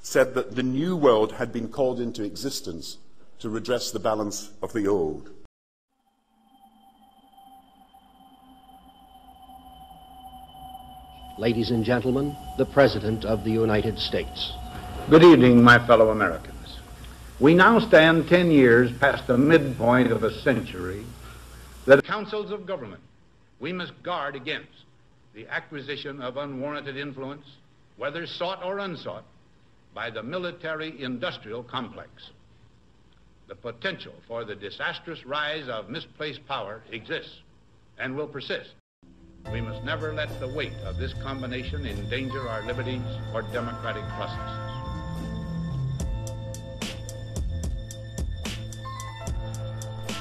said that the new world had been called into existence to redress the balance of the old. Ladies and gentlemen, the President of the United States. Good evening, my fellow Americans. We now stand 10 years past the midpoint of a century that councils of government, we must guard against the acquisition of unwarranted influence, whether sought or unsought, by the military-industrial complex. The potential for the disastrous rise of misplaced power exists and will persist. We must never let the weight of this combination endanger our liberties or democratic processes.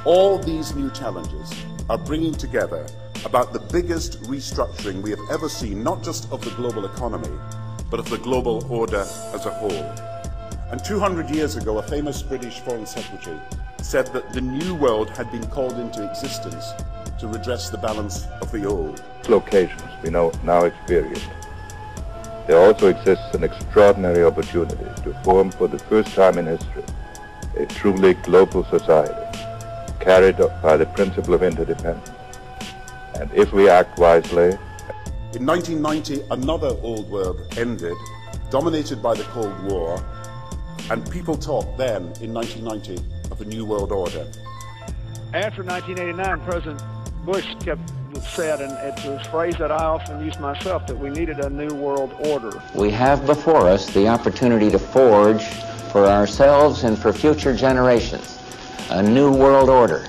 All these new challenges are bringing together about the biggest restructuring we have ever seen, not just of the global economy, but of the global order as a whole. And 200 years ago, a famous British Foreign Secretary said that the new world had been called into existence to redress the balance of the old. Locations we now experience. There also exists an extraordinary opportunity to form for the first time in history a truly global society, carried by the principle of interdependence. And if we act wisely... In 1990, another old world ended, dominated by the Cold War, and people talked then, in 1990, of a new world order. After 1989, President Bush said, and it's a phrase that I often use myself, that we needed a new world order. We have before us the opportunity to forge for ourselves and for future generations a new world order.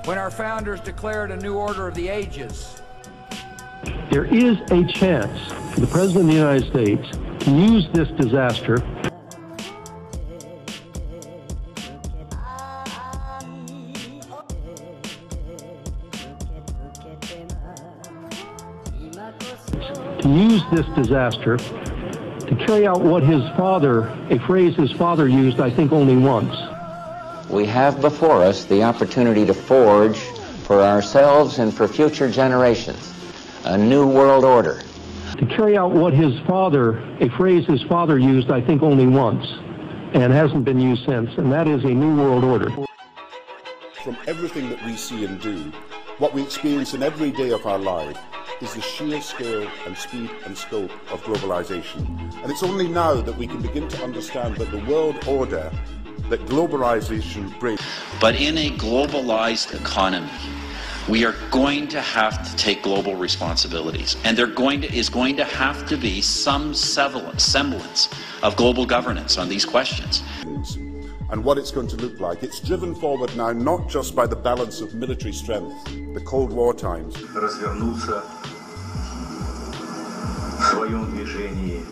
When our founders declared a new order of the ages. There is a chance for the President of the United States to use this disaster to carry out what his father, a phrase his father used, I think, only once. We have before us the opportunity to forge for ourselves and for future generations a new world order. To carry out what his father, a phrase his father used, I think, only once, and hasn't been used since, and that is a new world order. From everything that we see and do, what we experience in every day of our life is the sheer scale and speed and scope of globalization. And it's only now that we can begin to understand that the world order that globalization brings. But in a globalized economy, we are going to have to take global responsibilities, and there is going to have to be some semblance of global governance on these questions. And what it's going to look like. It's driven forward now not just by the balance of military strength, the Cold War times. Развернуться в своем движении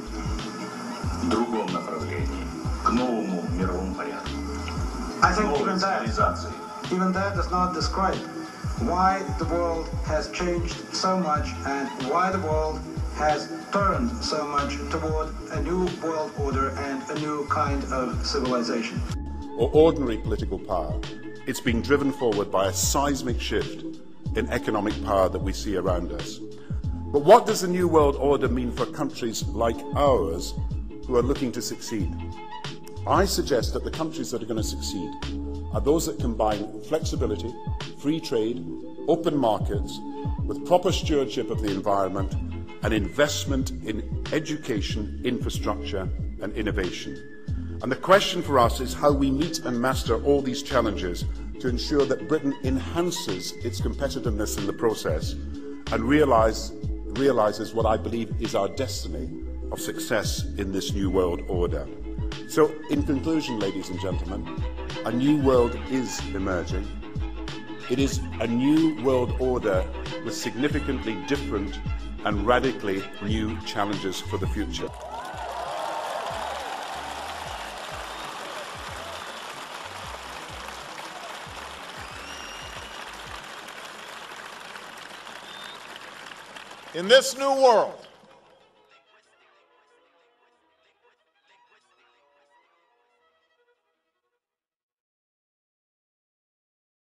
в другом направлении, к новому мировому порядку. I think even that does not describe why the world has changed so much and why the world has turned so much toward a new world order and a new kind of civilization. Or ordinary political power. It's being driven forward by a seismic shift in economic power that we see around us. But what does the New World Order mean for countries like ours who are looking to succeed? I suggest that the countries that are going to succeed are those that combine flexibility, free trade, open markets, with proper stewardship of the environment and investment in education, infrastructure and innovation. And the question for us is how we meet and master all these challenges to ensure that Britain enhances its competitiveness in the process and realizes what I believe is our destiny of success in this new world order. So, in conclusion, ladies and gentlemen, a new world is emerging. It is a new world order with significantly different and radically new challenges for the future. In this new world,